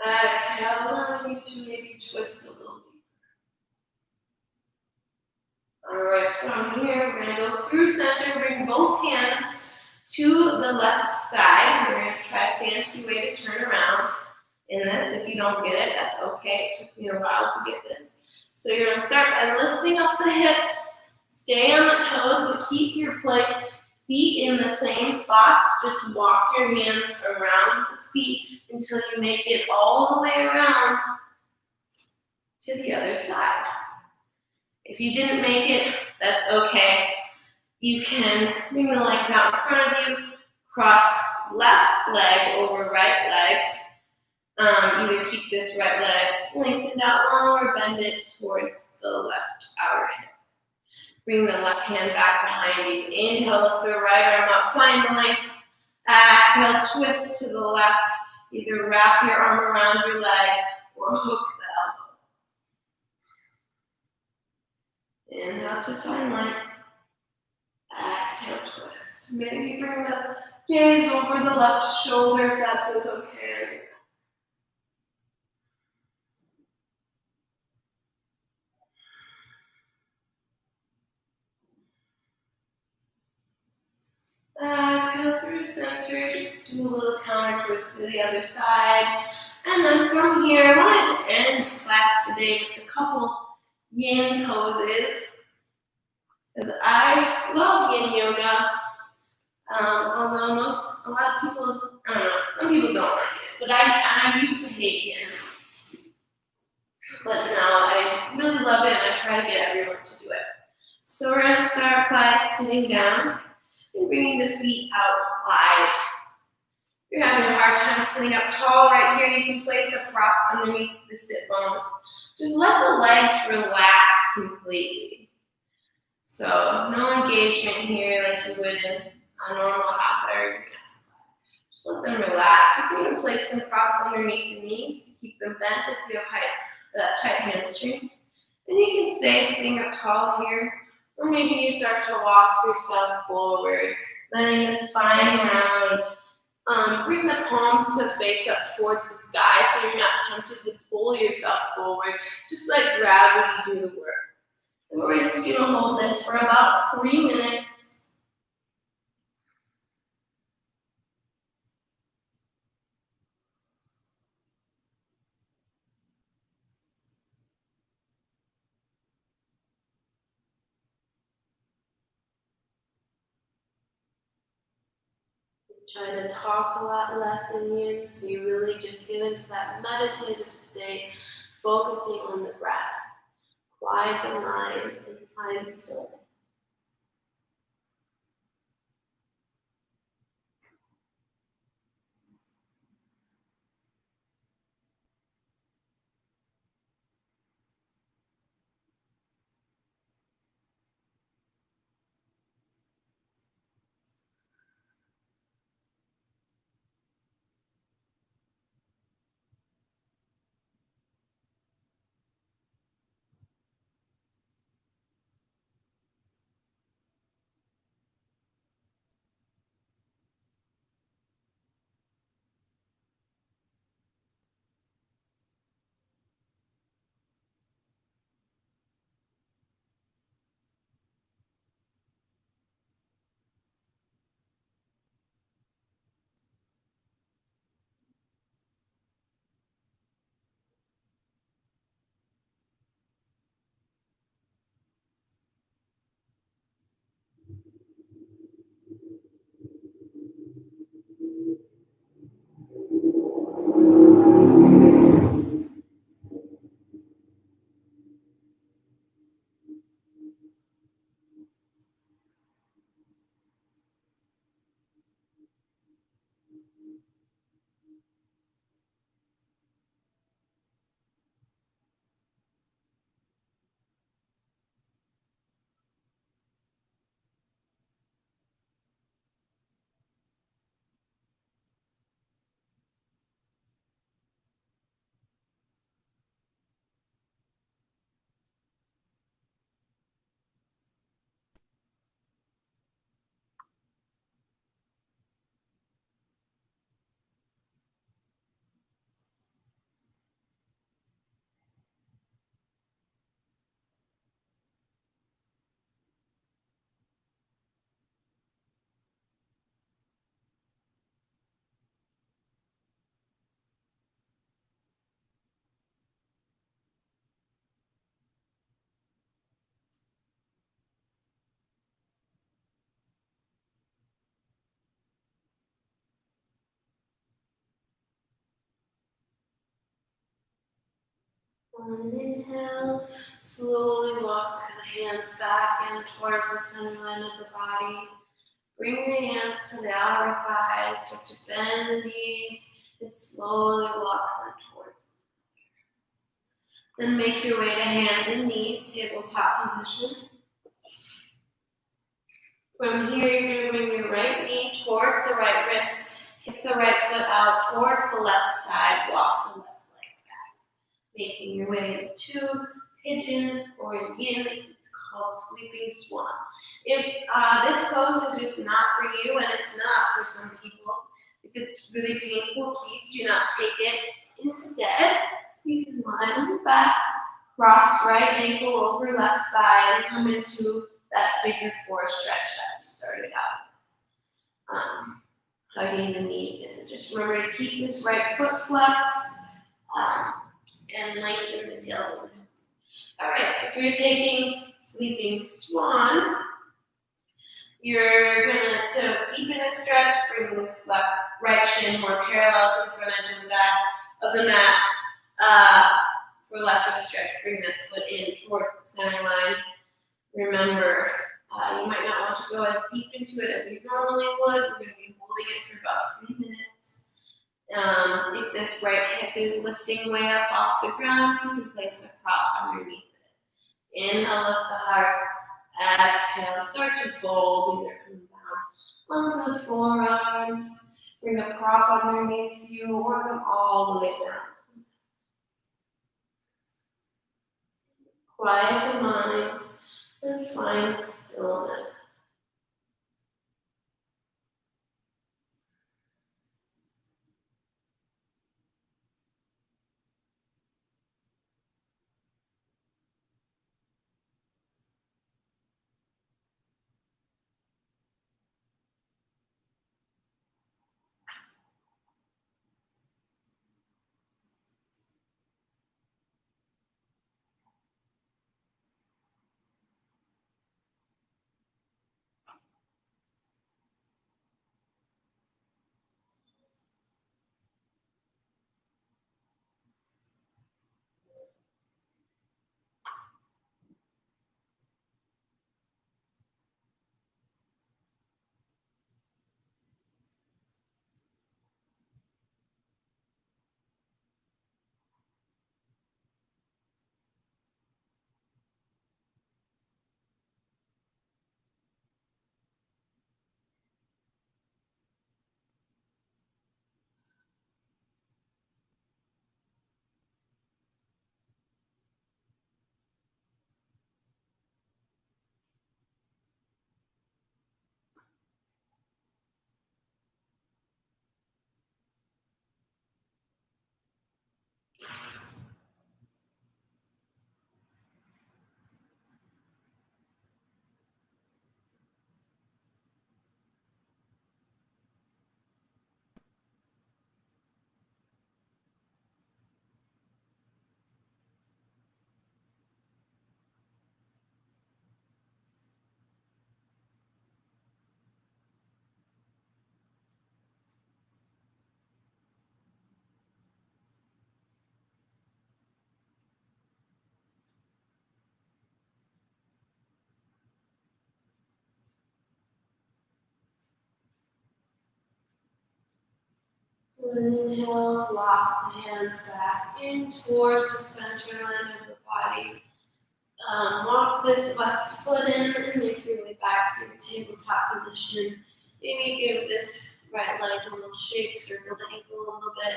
Exhale, allowing you to maybe twist a little deeper. Alright, from here, we're going to go through center, bring both hands to the left side. We're going to try a fancy way to turn around in this. If you don't get it, that's okay. It took me a while to get this. So you're going to start by lifting up the hips. Stay on the toes, but keep your feet in the same spots. Just walk your hands around the feet until you make it all the way around to the other side. If you didn't make it, that's okay. You can bring the legs out in front of you, cross left leg over right leg. Either keep this right leg lengthened out long or bend it towards the left outer hip. Bring the left hand back behind you. Inhale, lift the right arm up, find the length. Exhale, twist to the left. Either wrap your arm around your leg or hook the elbow. Inhale to find length. Exhale, twist. Maybe bring the gaze over the left shoulder if that feels okay. Exhale through center, just do a little counter twist to the other side. And then from here, I wanted to end class today with a couple yin poses. Because I love yin yoga. Although a lot of people, I don't know, some people don't like it. But I used to hate yin. But now I really love it and I try to get everyone to do it. So we're going to start by sitting down and bringing the feet out wide. If you're having a hard time sitting up tall right here, you can place a prop underneath the sit bones. Just let the legs relax completely. So no engagement here like you would in a normal hatha or Vinyasa class. Just let them relax. You can even place some props underneath the knees to keep them bent if you have tight hamstrings. And you can stay sitting up tall here. Or maybe you start to walk yourself forward, letting the spine round. Bring the palms to face up towards the sky so you're not tempted to pull yourself forward. Just let gravity do the work. And we're just going to hold this for about 3 minutes. Try to talk a lot less in yin, so you really just get into that meditative state. focusing on the breath. Quiet the mind and find stillness. On an inhale, slowly walk the hands back in towards the center line of the body. Bring the hands to the outer thighs, start to bend the knees, and slowly walk them towards. Then make your way to hands and knees, tabletop position. From here, you're going to bring your right knee towards the right wrist, kick the right foot out towards the left side, walk the left leg back. Making your way to pigeon or yin, it's called sleeping swan. If this pose is just not for you, and it's not for some people, if it's really painful, please do not take it. Instead, you can lie on your back, cross right ankle over left thigh, and come into that figure four stretch that we started out. Hugging the knees in. Just remember to keep this right foot flexed and lengthen the tailbone. All right, if you're taking sleeping swan, you're gonna, to deepen the stretch, bring this right shin more parallel to the front edge of the back of the mat. For less of a stretch, bring that foot in towards the center line. Remember, you might not want to go as deep into it as you normally would. We're going to be holding it for about 3 minutes. If this right hip is lifting way up off the ground, you can place a prop underneath it. Inhale, lift the heart. Exhale, start to fold, either come down onto the forearms, bring a prop underneath you, or come all the way down. Quiet the mind and find stillness. Inhale, lock the hands back in towards the center line of the body. Walk this left foot in and make your way back to your tabletop position. Maybe give this right leg a little shake, circle the ankle a little bit,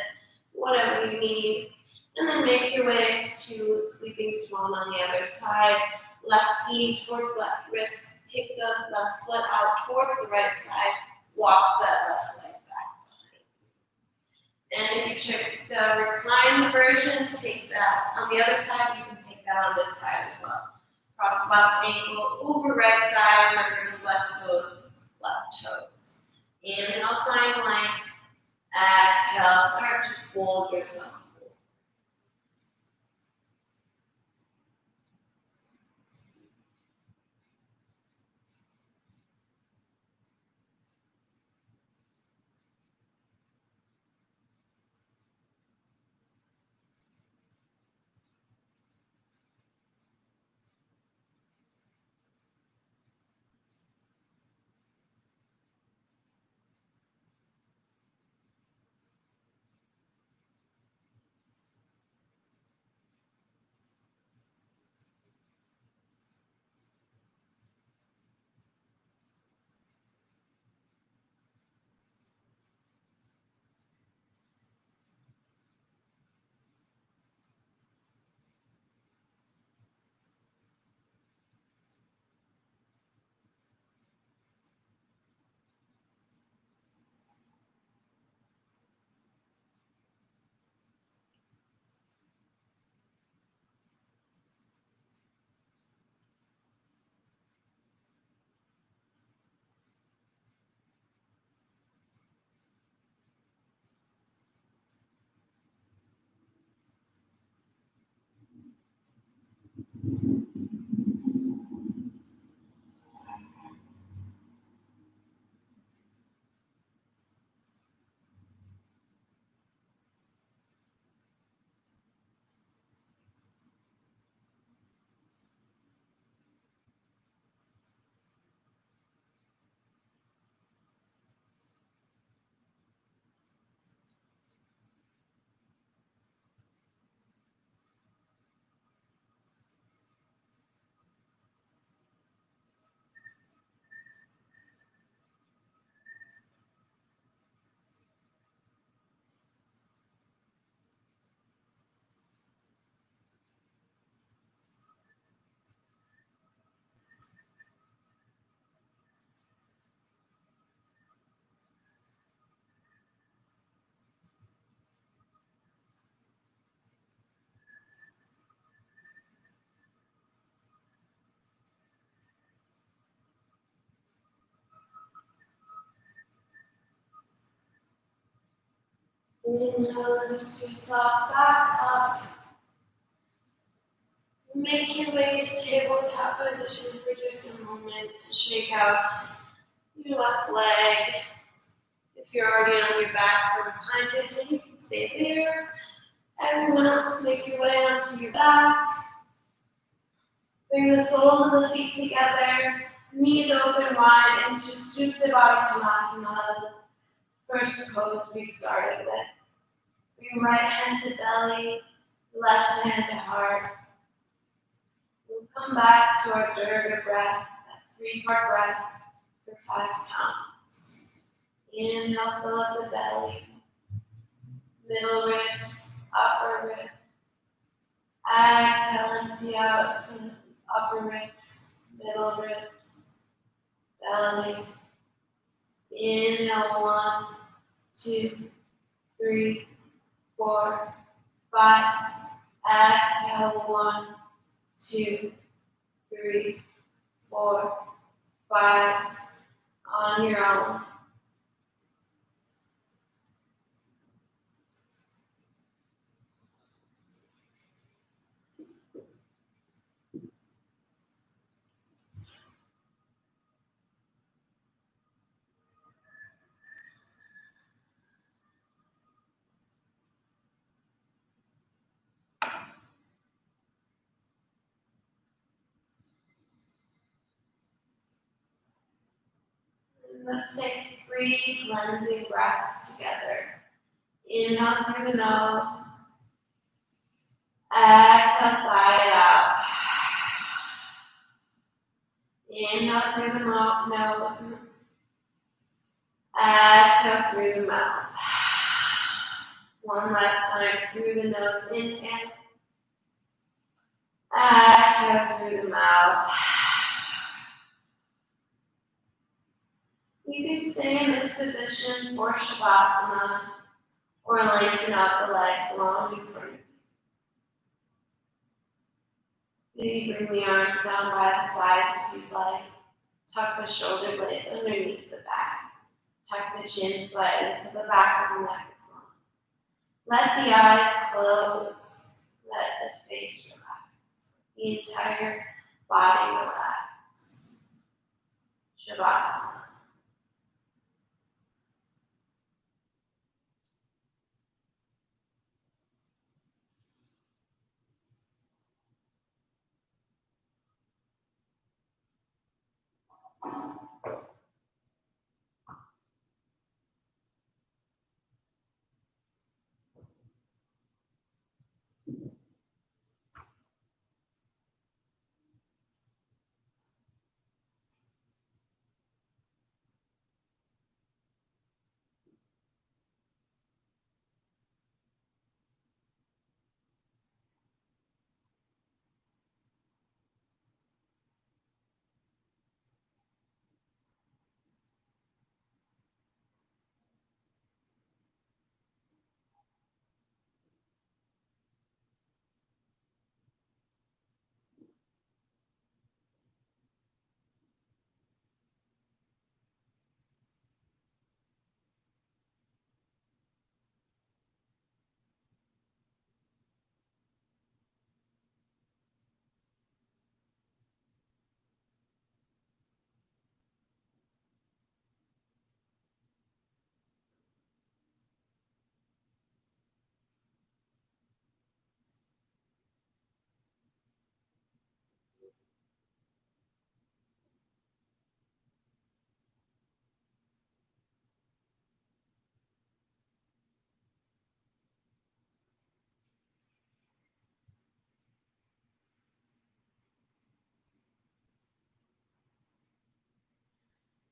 whatever you need. And then make your way to sleeping swan on the other side. Left knee towards left wrist. Kick the left foot out towards the right side. Walk that left leg back. And if you took the reclined version, take that on the other side. You can take that on this side as well. Cross left ankle over right thigh. Remember to flex those left toes. Inhale, find length. Exhale, start to fold yourself. Inhale, lift yourself back up. Make your way to tabletop position for just a moment to shake out your left leg. If you're already on your back for reclined position, you can stay there. Everyone else, make your way onto your back. Bring the soles of the feet together, knees open wide, and just Supta Baddha Konasana, the first pose we started with. Bring right hand to belly, left hand to heart. We'll come back to our Durga breath, that 3-part breath for 5 counts. Inhale, fill up the belly, middle ribs, upper ribs. Exhale, empty out the upper ribs, middle ribs, belly. Inhale, 1, 2, 3, 4, 5. Exhale, 1, 2, 3, 4, 5. On your own. Let's take 3 cleansing breaths together. Inhale through the nose. Exhale, sigh it out. Inhale through the nose. Exhale through the mouth. One last time through the nose. Inhale. Exhale through the mouth. You can stay in this position for Shavasana or lengthen out the legs long in front of you. Maybe bring the arms down by the sides if you'd like. Tuck the shoulder blades underneath the back. Tuck the chin slightly so the back of the neck is long. Let the eyes close. Let the face relax. The entire body relax. Shavasana.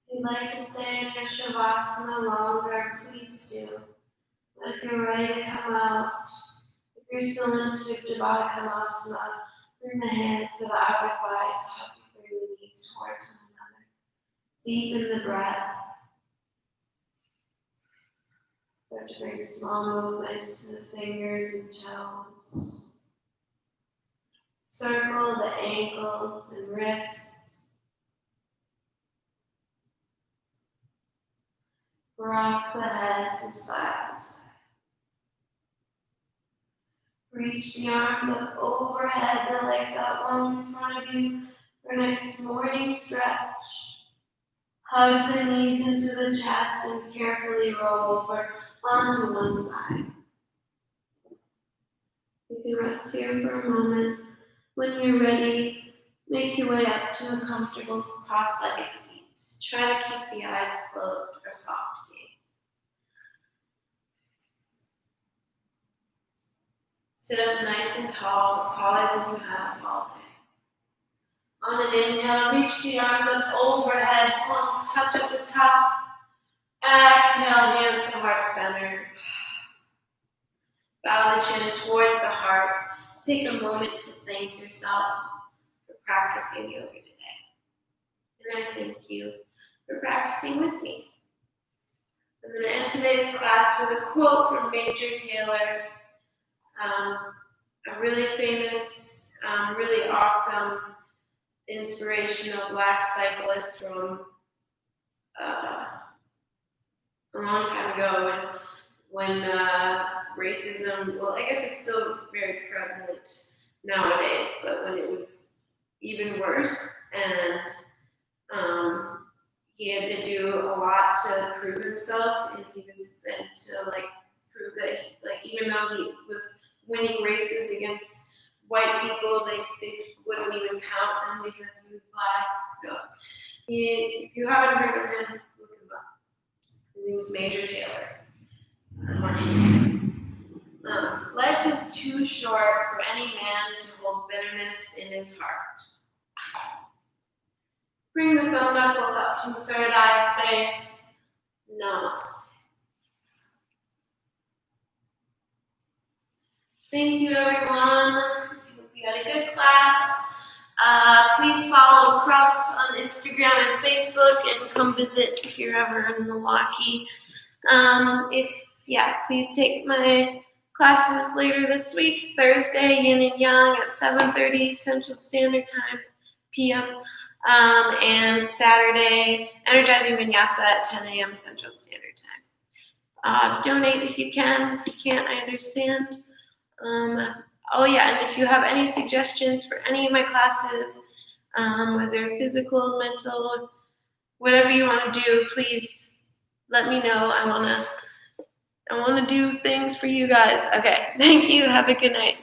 If you'd like to stay in your Shavasana longer, please do. But if you're ready to come out, if you're still in Supta Baddha Konasana, bring the hands to the upper thighs, tuck your knees towards one another. Deepen the breath. Start to bring small movements to the fingers and toes. Circle the ankles and wrists. Rock the head from side to side. Reach the arms up overhead, the legs out long in front of you for a nice morning stretch. Hug the knees into the chest and carefully roll over onto one side. You can rest here for a moment. When you're ready, make your way up to a comfortable cross-legged seat. Try to keep the eyes closed or soft gaze. Sit up nice and tall, taller than you have all day. On an inhale, reach the arms up overhead, palms touch at the top. Exhale, hands to heart center. Bow the chin towards the heart. Take a moment to thank yourself for practicing yoga today. And I thank you for practicing with me. I'm going to end today's class with a quote from Major Taylor, a really famous, really awesome, inspirational Black cyclist from a long time ago when racism, well, I guess it's still very prevalent nowadays, but when it was even worse, and he had to do a lot to prove himself, and he was then to prove that even though he was winning races against white people, they wouldn't even count him because he was Black. So if you haven't heard of him, look him up. His name was Major Taylor. Life is too short for any man to hold bitterness in his heart. Bring the thumb knuckles up to the third eye space. Namaste. Thank you, everyone. I hope you had a good class. Please follow Crux on Instagram and Facebook, and come visit if you're ever in Milwaukee. Please take my classes later this week, Thursday, Yin and Yang at 7:30 Central Standard Time, p.m., and Saturday, Energizing Vinyasa at 10 a.m. Central Standard Time. Donate if you can. If you can't, I understand. And if you have any suggestions for any of my classes, whether physical, mental, whatever you want to do, please let me know. I want to do things for you guys. Okay, thank you. Have a good night.